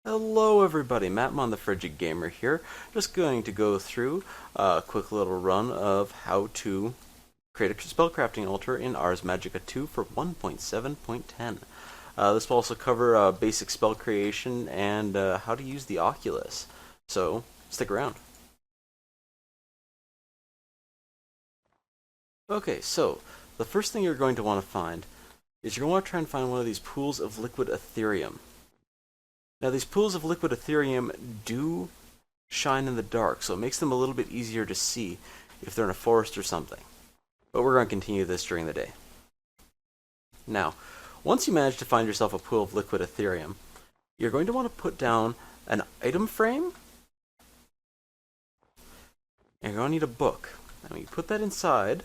Hello everybody, Mattmon the Frigid Gamer here. Just going to go through a quick little run of how to create a spellcrafting altar in Ars Magica 2 for 1.7.10. This will also cover basic spell creation and how to use the oculus. So, stick around. Okay, so the first thing you're going to want to find is you're going to want to try and find one of these pools of liquid Ethereum. Now, these pools of liquid Ethereum do shine in the dark, so it makes them a little bit easier to see if they're in a forest or something. But we're going to continue this during the day. Now, once you manage to find yourself a pool of liquid Ethereum, you're going to want to put down an item frame, and you're going to need a book. And when you put that inside,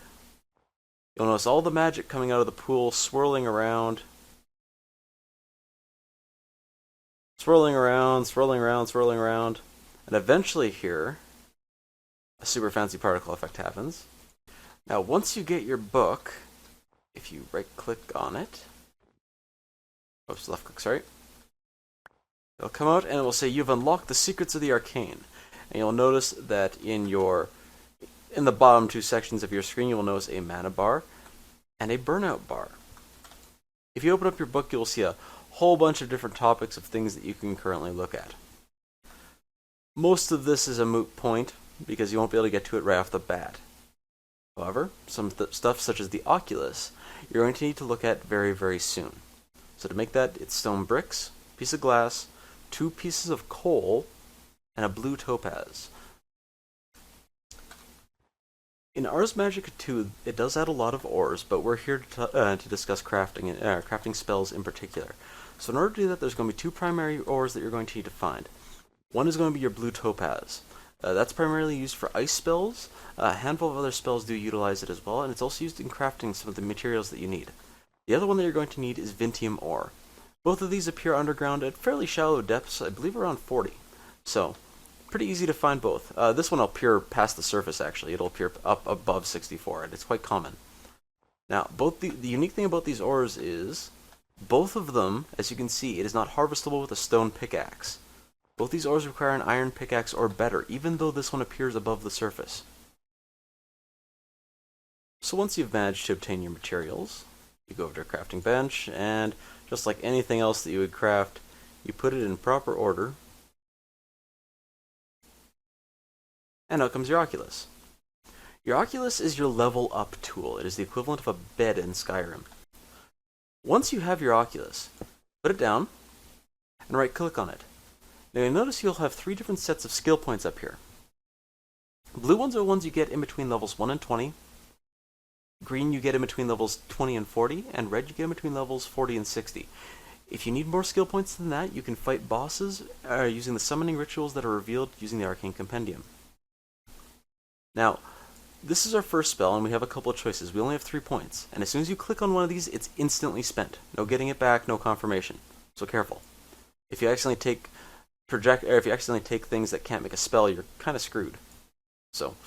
you'll notice all the magic coming out of the pool swirling around. Swirling around, swirling around, swirling around. And eventually here, a super fancy particle effect happens. Now, once you get your book, if you right-click on it, oops, left-click, sorry, it'll come out and it will say you've unlocked the secrets of the arcane. And you'll notice that in the bottom two sections of your screen, you will notice a mana bar and a burnout bar. If you open up your book, you'll see a whole bunch of different topics of things that you can currently look at. Most of this is a moot point because you won't be able to get to it right off the bat. However, some stuff such as the oculus, you're going to need to look at very, very soon. So to make that, it's stone bricks, piece of glass, 2 pieces of coal, and a blue topaz. In Ars Magica 2, it does add a lot of ores, but we're here to discuss crafting, crafting spells in particular. So in order to do that, there's going to be 2 primary ores that you're going to need to find. One is going to be your blue topaz. That's primarily used for ice spells. A handful of other spells do utilize it as well, and it's also used in crafting some of the materials that you need. The other one that you're going to need is Vintium ore. Both of these appear underground at fairly shallow depths, I believe around 40. So, pretty easy to find both. This one will appear past the surface, actually. It'll appear up above 64, and it's quite common. Now, the unique thing about these ores is, both of them, as you can see, it is not harvestable with a stone pickaxe. Both these ores require an iron pickaxe or better, even though this one appears above the surface. So once you've managed to obtain your materials, you go over to a crafting bench, and just like anything else that you would craft, you put it in proper order, and out comes your oculus. Your oculus is your level up tool. It is the equivalent of a bed in Skyrim. Once you have your oculus, put it down and right click on it. Now you'll notice you'll have 3 different sets of skill points up here. Blue ones are ones you get in between levels 1 and 20. Green you get in between levels 20 and 40, and red you get in between levels 40 and 60. If you need more skill points than that, you can fight bosses using the summoning rituals that are revealed using the Arcane Compendium. Now, this is our first spell, and we have a couple of choices. We only have 3 points, and as soon as you click on one of these, it's instantly spent. No getting it back, no confirmation. So careful. If you accidentally take things that can't make a spell, you're kind of screwed. So,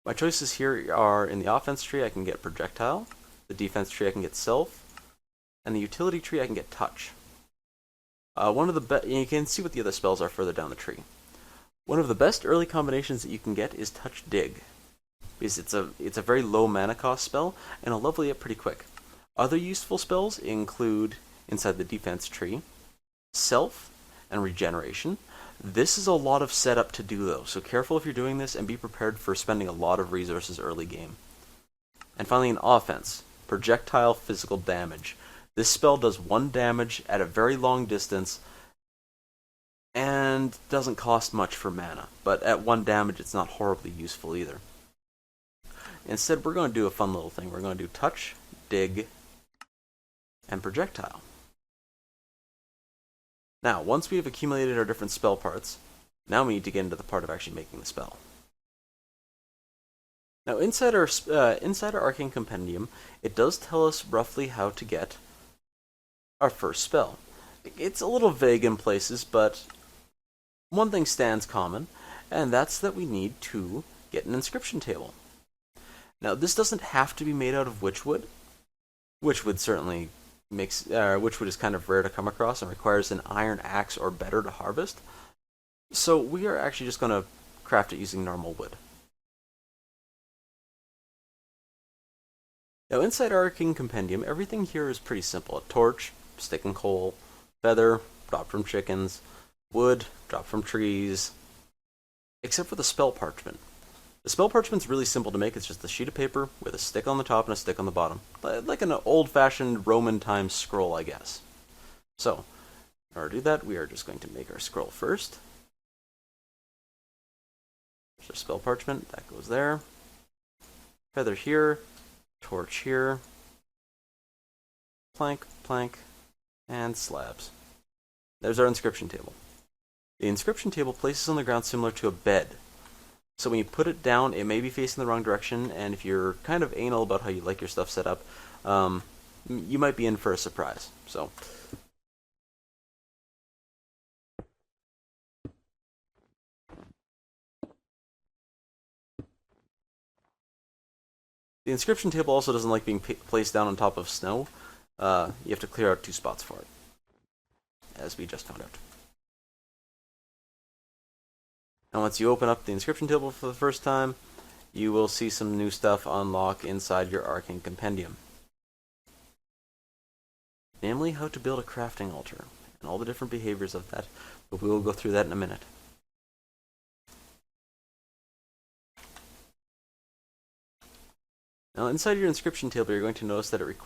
my choices here are in the offense tree, I can get projectile. The defense tree, I can get self. And the utility tree, I can get touch. You can see what the other spells are further down the tree. One of the best early combinations that you can get is touch dig, because it's a very low mana cost spell, and it'll level you up pretty quick. Other useful spells include, inside the defense tree, self and regeneration. This is a lot of setup to do though, so careful if you're doing this and be prepared for spending a lot of resources early game. And finally in offense, projectile physical damage. This spell does 1 damage at a very long distance and doesn't cost much for mana, but at 1 damage it's not horribly useful either. Instead, we're going to do a fun little thing. We're going to do touch, dig, and projectile. Now, once we have accumulated our different spell parts, now we need to get into the part of actually making the spell. Now, inside our Arcane Compendium, it does tell us roughly how to get our first spell. It's a little vague in places, but one thing stands common, and that's that we need to get an inscription table. Now, this doesn't have to be made out of witchwood. Witchwood certainly which wood is kind of rare to come across and requires an iron axe or better to harvest. So we are actually just going to craft it using normal wood. Now inside our Arcane Compendium, everything here is pretty simple. A torch, stick and coal, feather, dropped from chickens, wood, dropped from trees, except for the spell parchment. The spell parchment's really simple to make. It's just a sheet of paper with a stick on the top and a stick on the bottom. Like an old-fashioned Roman times scroll, I guess. So, in order to do that, we are just going to make our scroll first. There's our spell parchment. That goes there. Feather here. Torch here. Plank, plank, and slabs. There's our inscription table. The inscription table places on the ground similar to a bed. So when you put it down, it may be facing the wrong direction, and if you're kind of anal about how you like your stuff set up, you might be in for a surprise. So, the inscription table also doesn't like being placed down on top of snow. You have to clear out 2 spots for it, as we just found out. And once you open up the inscription table for the first time, you will see some new stuff unlock inside your Arcane Compendium. Namely, how to build a crafting altar, and all the different behaviors of that, but we will go through that in a minute. Now inside your inscription table, you're going to notice that it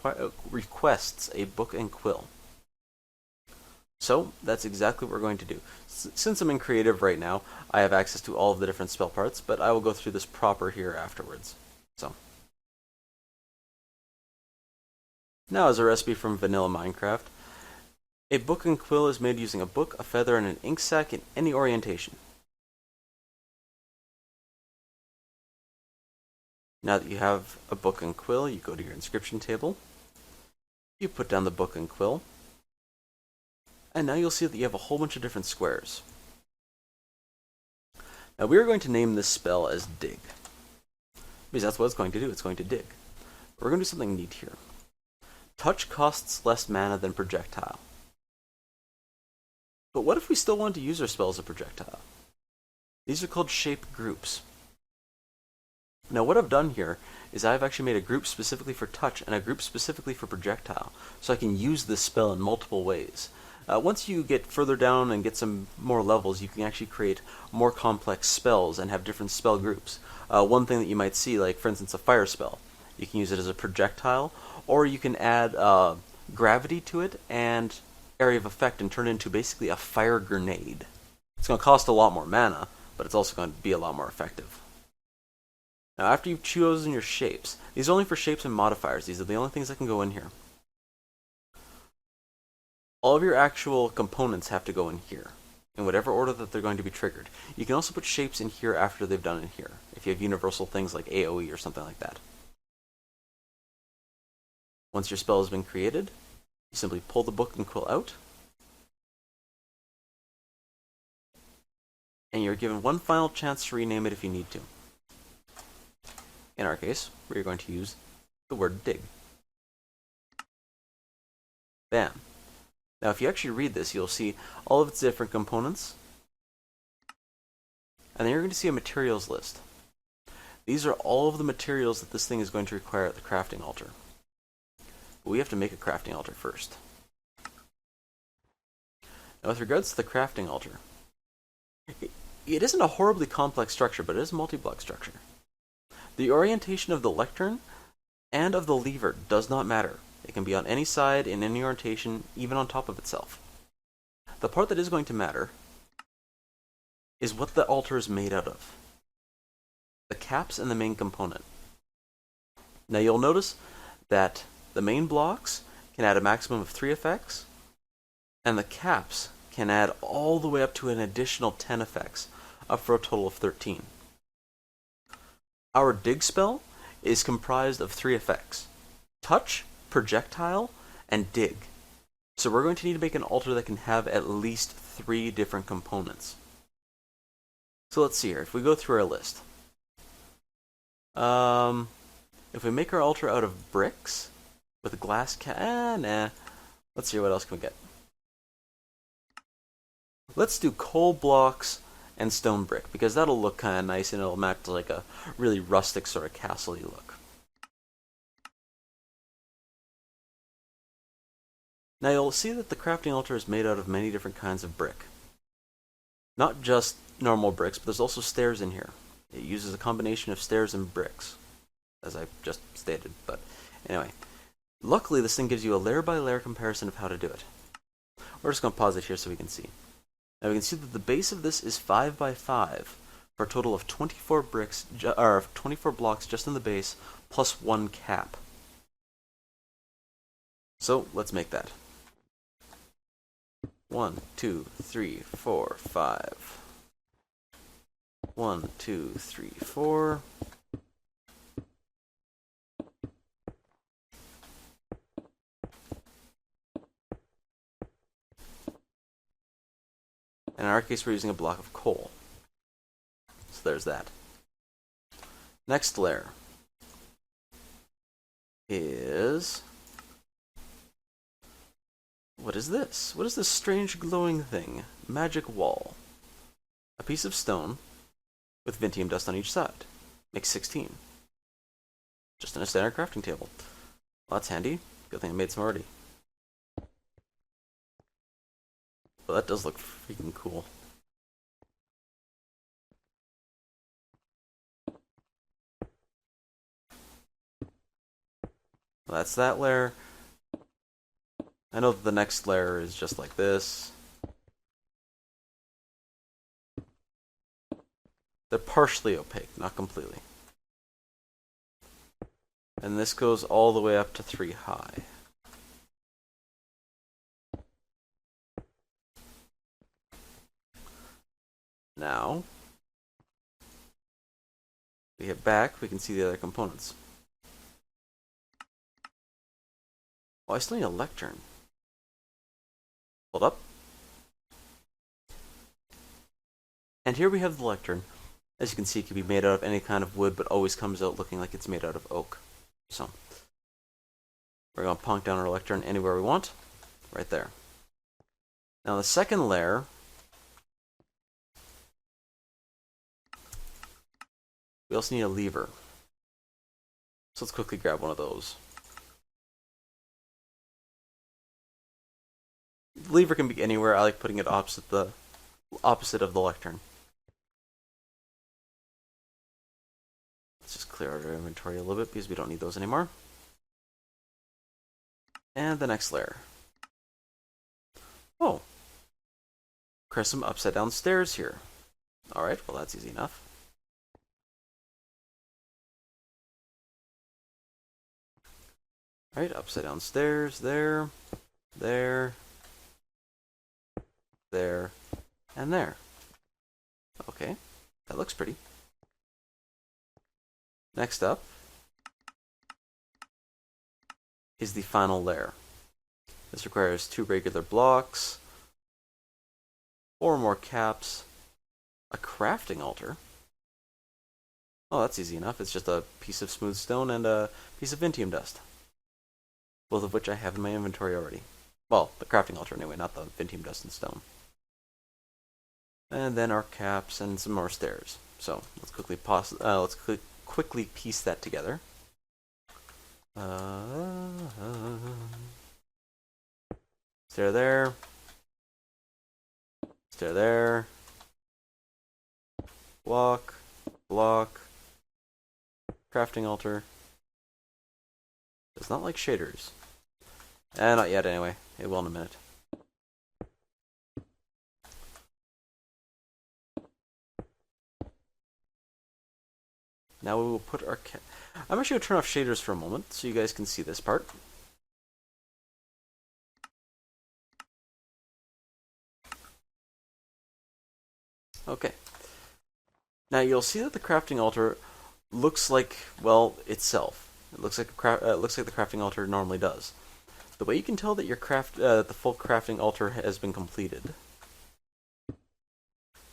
requests a book and quill. So, that's exactly what we're going to do. Since I'm in creative right now, I have access to all of the different spell parts, but I will go through this proper here afterwards. So, now as a recipe from vanilla Minecraft, a book and quill is made using a book, a feather, and an ink sac in any orientation. Now that you have a book and quill, you go to your inscription table, you put down the book and quill, and now you'll see that you have a whole bunch of different squares. Now we are going to name this spell as Dig, because that's what it's going to do. It's going to dig. We're going to do something neat here. Touch costs less mana than projectile. But what if we still want to use our spell as a projectile? These are called shape groups. Now what I've done here is I've actually made a group specifically for touch and a group specifically for projectile, so I can use this spell in multiple ways. Once you get further down and get some more levels, you can actually create more complex spells and have different spell groups. One thing that you might see, like for instance a fire spell, you can use it as a projectile, or you can add gravity to it and area of effect and turn it into basically a fire grenade. It's going to cost a lot more mana, but it's also going to be a lot more effective. Now after you've chosen your shapes, these are only for shapes and modifiers, these are the only things that can go in here. All of your actual components have to go in here, in whatever order that they're going to be triggered. You can also put shapes in here after they've done in here, if you have universal things like AoE or something like that. Once your spell has been created, you simply pull the book and quill out, and you're given one final chance to rename it if you need to. In our case, we're going to use the word dig. Bam. Now if you actually read this, you'll see all of its different components, and then you're going to see a materials list. These are all of the materials that this thing is going to require at the crafting altar. But we have to make a crafting altar first. Now with regards to the crafting altar, it isn't a horribly complex structure, but it is a multi-block structure. The orientation of the lectern and of the lever does not matter. It can be on any side, in any orientation, even on top of itself. The part that is going to matter is what the altar is made out of. The caps and the main component. Now you'll notice that the main blocks can add a maximum of 3 effects, and the caps can add all the way up to an additional 10 effects, up for a total of 13. Our dig spell is comprised of 3 effects: touch, projectile, and dig. So we're going to need to make an altar that can have at least 3 different components. So let's see here. If we go through our list, if we make our altar out of bricks with a glass nah. Let's see, what else can we get? Let's do coal blocks and stone brick, because that'll look kind of nice and it'll match like a really rustic sort of castle-y look. Now you'll see that the crafting altar is made out of many different kinds of brick. Not just normal bricks, but there's also stairs in here. It uses a combination of stairs and bricks, as I just stated, but anyway. Luckily, this thing gives you a layer-by-layer comparison of how to do it. We're just going to pause it here so we can see. Now we can see that the base of this is 5 by 5 for a total of 24 bricks, or 24 blocks just in the base, plus 1 cap. So let's make that. 1, 2, 3, 4, 5. 1, 2, 3, 4. And in our case, we're using a block of coal. So there's that. Next layer is... what is this? What is this strange glowing thing? Magic wall. A piece of stone with Vintium dust on each side. Makes 16. Just in a standard crafting table. Well, that's handy. Good thing I made some already. Well, that does look freaking cool. Well, that's that layer. I know that the next layer is just like this. They're partially opaque, not completely. And this goes all the way up to 3 high. Now, we get back, we can see the other components. Oh, I still need a lectern. Hold up. And here we have the lectern. As you can see, it can be made out of any kind of wood, but always comes out looking like it's made out of oak. So, we're going to plonk down our lectern anywhere we want. Right there. Now the second layer... we also need a lever. So let's quickly grab one of those. The lever can be anywhere. I like putting it opposite of the lectern. Let's just clear out our inventory a little bit because we don't need those anymore. And the next layer. Oh. Create some upside down stairs here. Alright, well that's easy enough. Alright, upside down stairs, there, there, there, and there. Okay, that looks pretty. Next up is the final layer. This requires 2 regular blocks, 4 more caps, a crafting altar. Oh, that's easy enough. It's just a piece of smooth stone and a piece of Vintium dust. Both of which I have in my inventory already. Well, the crafting altar anyway, not the Vintium dust and stone. And then our caps and some more stairs. So let's quickly piece that together. Stair there. Stair there. Block. Block. Crafting altar. Does not like shaders. Not yet anyway. It will in a minute. Now we will put our I'm actually going to turn off shaders for a moment so you guys can see this part. Okay. Now you'll see that the crafting altar looks like, well, itself. It looks like the crafting altar normally does. The way you can tell that your the full crafting altar has been completed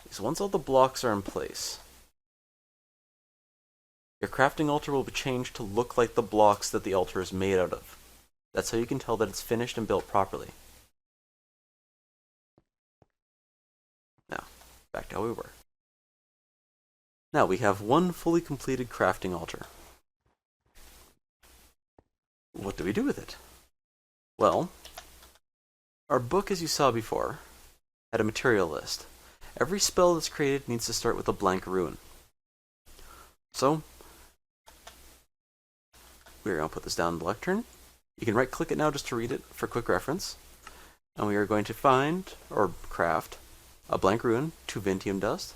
is once all the blocks are in place, your crafting altar will be changed to look like the blocks that the altar is made out of. That's how you can tell that it's finished and built properly. Now, back to how we were. Now we have one fully completed crafting altar. What do we do with it? Well, our book, as you saw before, had a material list. Every spell that's created needs to start with a blank rune. So, we're going to put this down in the lectern. You can right-click it now just to read it for quick reference. And we are going to find, or craft, a blank rune, 2 Vintium dust,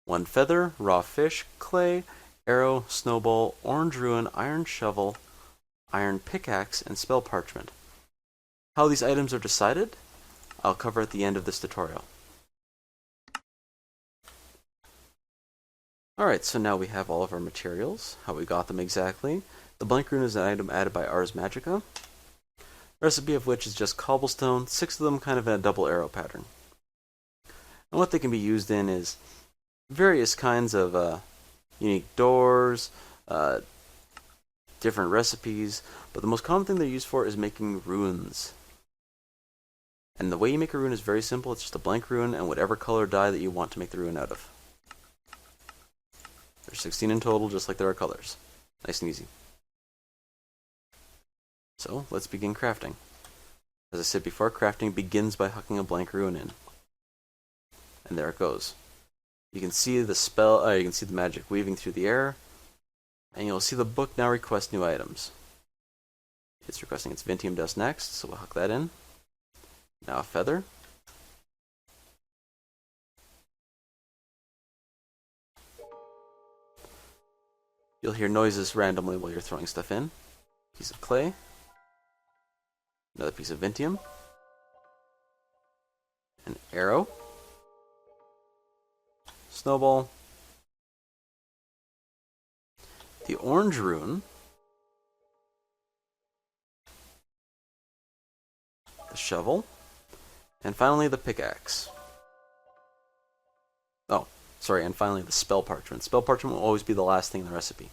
1 feather, raw fish, clay, arrow, snowball, orange rune, iron shovel, iron pickaxe, and spell parchment. How these items are decided, I'll cover at the end of this tutorial. Alright, so now we have all of our materials, how we got them exactly. The blank rune is an item added by Ars Magica. Recipe of which is just cobblestone, 6 of them kind of in a double arrow pattern. And what they can be used in is various kinds of unique doors, different recipes, but the most common thing they're used for is making runes. And the way you make a rune is very simple. It's just a blank rune and whatever color dye that you want to make the rune out of. There's 16 in total, just like there are colors. Nice and easy. So, let's begin crafting. As I said before, crafting begins by hucking a blank rune in. And there it goes. You can see the spell, you can see the magic weaving through the air, and you'll see the book now request new items. It's requesting its Vintium dust next, so we'll huck that in. Now a feather. You'll hear noises randomly while you're throwing stuff in. Piece of clay. Another piece of Vintium. An arrow. Snowball. The orange rune. The shovel. And finally the pickaxe. Oh, sorry, and finally the spell parchment. Spell parchment will always be the last thing in the recipe.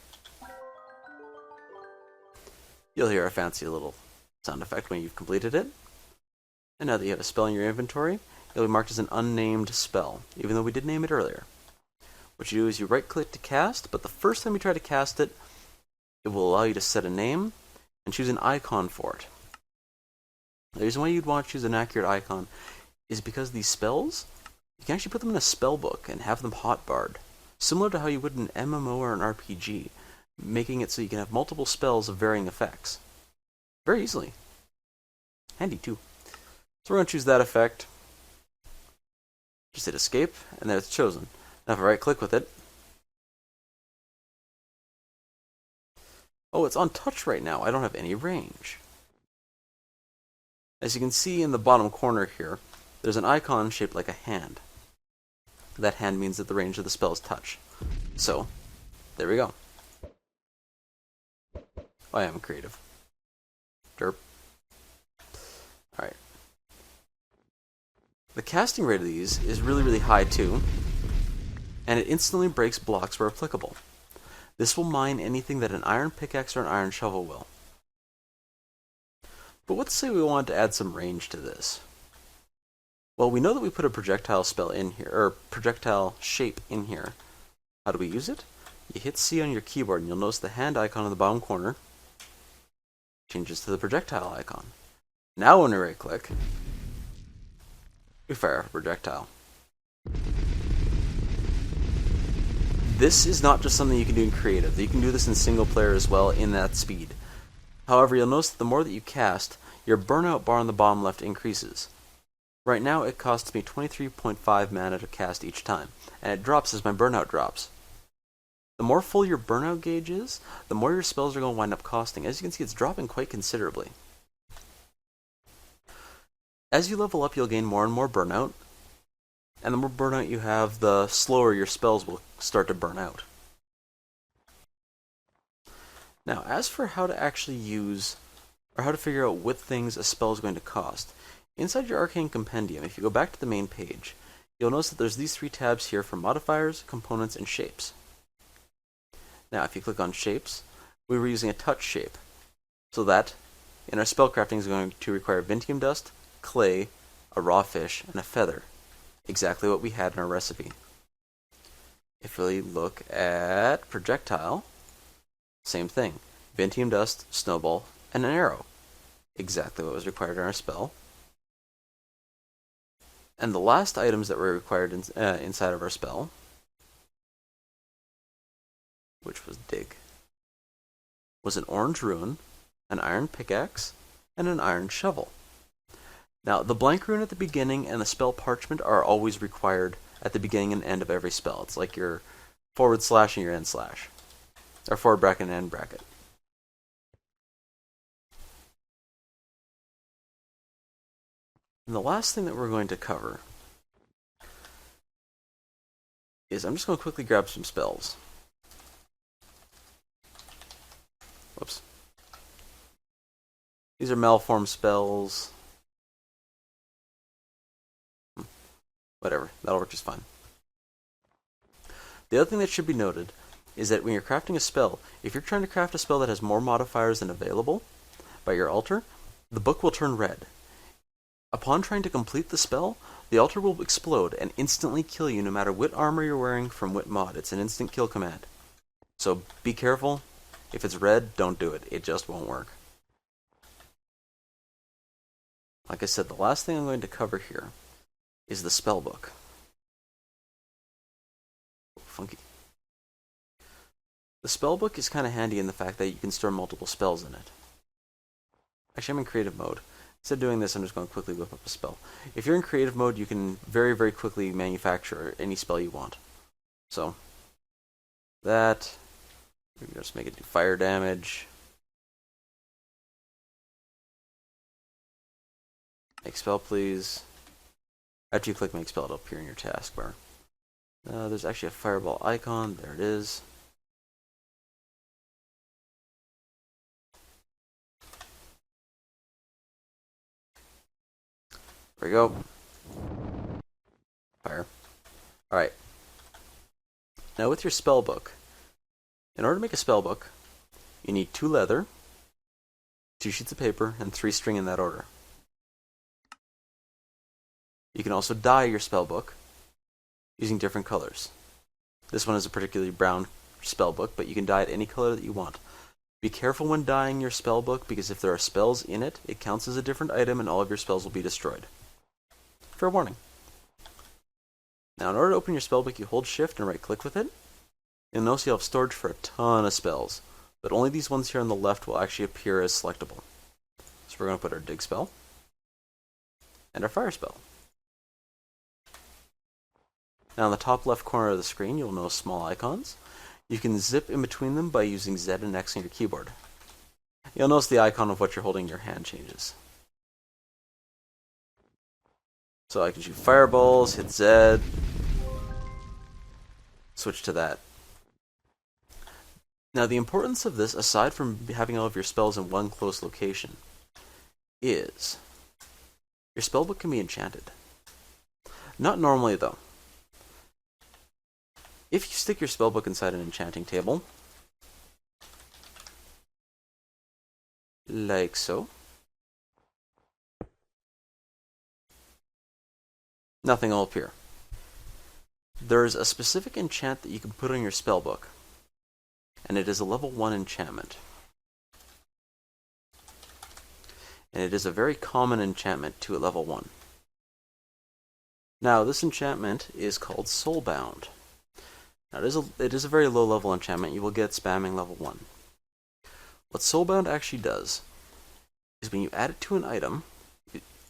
You'll hear a fancy little sound effect when you've completed it. And now that you have a spell in your inventory, it'll be marked as an unnamed spell, even though we did name it earlier. What you do is you right-click to cast, but the first time you try to cast it, it will allow you to set a name and choose an icon for it. The reason why you'd want to choose an accurate icon is because these spells, you can actually put them in a spell book and have them hotbarred, similar to how you would in an MMO or an RPG, making it so you can have multiple spells of varying effects. Very easily. Handy too. So we're going to choose that effect. Just hit escape, and there it's chosen. Now if I right click with it, oh, it's on touch right now. I don't have any range. As you can see in the bottom corner here, there's an icon shaped like a hand. That hand means that the range of the spell is touch. So, there we go. I am creative. Derp. Alright. The casting rate of these is really, really high too, and it instantly breaks blocks where applicable. This will mine anything that an iron pickaxe or an iron shovel will. But let's say we want to add some range to this. Well, we know that we put a projectile spell in here, or projectile shape in here. How do we use it? You hit C on your keyboard and you'll notice the hand icon in the bottom corner changes to the projectile icon. Now when we right click, we fire a projectile. This is not just something you can do in creative. You can do this in single player as well in that speed. However, you'll notice that the more that you cast, your burnout bar on the bottom left increases. Right now it costs me 23.5 mana to cast each time, and it drops as my burnout drops. The more full your burnout gauge is, the more your spells are going to wind up costing. As you can see, it's dropping quite considerably. As you level up, you'll gain more and more burnout, and the more burnout you have, the slower your spells will start to burn out. Now, as for how to actually use, or how to figure out what things a spell is going to cost, inside your Arcane Compendium, if you go back to the main page, you'll notice that there's these 3 tabs here for modifiers, components, and shapes. Now, if you click on shapes, we were using a touch shape, so that in our spellcrafting is going to require Vintium dust, clay, a raw fish, and a feather. Exactly what we had in our recipe. If we look at projectile, same thing. Vintium dust, snowball, and an arrow. Exactly what was required in our spell. And the last items that were required inside of our spell, which was dig, was an orange rune, an iron pickaxe, and an iron shovel. Now, the blank rune at the beginning and the spell parchment are always required at the beginning and end of every spell. It's like your forward slash and your end slash. Or forward bracket and end bracket. And the last thing that we're going to cover is I'm just going to quickly grab some spells. Whoops. These are malformed spells. Whatever, that'll work just fine. The other thing that should be noted is that when you're crafting a spell, if you're trying to craft a spell that has more modifiers than available by your altar, the book will turn red. Upon trying to complete the spell, the altar will explode and instantly kill you no matter what armor you're wearing from what mod. It's an instant kill command. So be careful. If it's red, don't do it. It just won't work. Like I said, the last thing I'm going to cover here is the spell book. Oh, funky. The spell book is kind of handy in the fact that you can store multiple spells in it. Actually, I'm in creative mode. Instead of doing this, I'm just going to quickly whip up a spell. If you're in creative mode, you can very, very quickly manufacture any spell you want. So, that, we can just make it do fire damage. Make spell, please. After you click make spell, it'll appear in your taskbar. There's actually a fireball icon. There it is. There we go. Fire. Alright. Now with your spell book, in order to make a spell book, you need 2 leather, 2 sheets of paper, and 3 string in that order. You can also dye your spell book using different colors. This one is a particularly brown spell book, but you can dye it any color that you want. Be careful when dyeing your spell book, because if there are spells in it, it counts as a different item and all of your spells will be destroyed. Fair warning. Now, in order to open your spellbook, you hold shift and right click with it. You'll notice you'll have storage for a ton of spells, but only these ones here on the left will actually appear as selectable. So we're going to put our dig spell and our fire spell. Now, in the top left corner of the screen, you'll notice small icons. You can zip in between them by using Z and X on your keyboard. You'll notice the icon of what you're holding in your hand changes. So I can shoot fireballs, hit Z, switch to that. Now the importance of this, aside from having all of your spells in one close location, is your spellbook can be enchanted. Not normally though. If you stick your spellbook inside an enchanting table, like so, nothing will appear. There's a specific enchant that you can put on your spellbook, and it is a level 1 enchantment. And it is a very common enchantment to a level 1. Now, this enchantment is called Soulbound. Now, it is a very low level enchantment. You will get spamming level 1. What Soulbound actually does is when you add it to an item,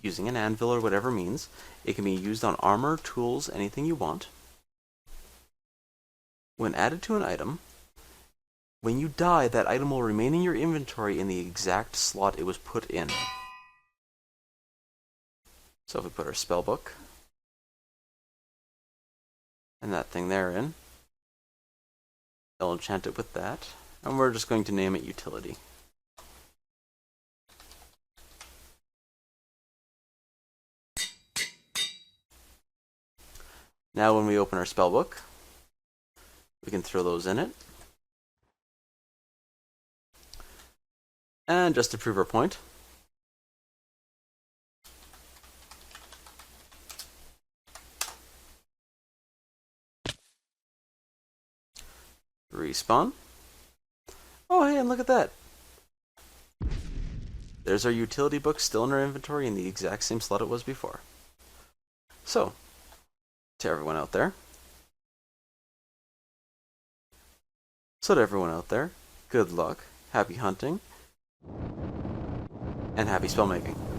using an anvil or whatever means, it can be used on armor, tools, anything you want. When added to an item, when you die, that item will remain in your inventory in the exact slot it was put in. So if we put our spellbook and that thing therein, it'll enchant it with that, and we're just going to name it utility. Now when we open our spellbook, we can throw those in it. And just to prove our point, Respawn. Oh, hey, and look at that. There's our utility book still in our inventory in the exact same slot it was before. So, to everyone out there. Good luck, happy hunting, and happy spellmaking.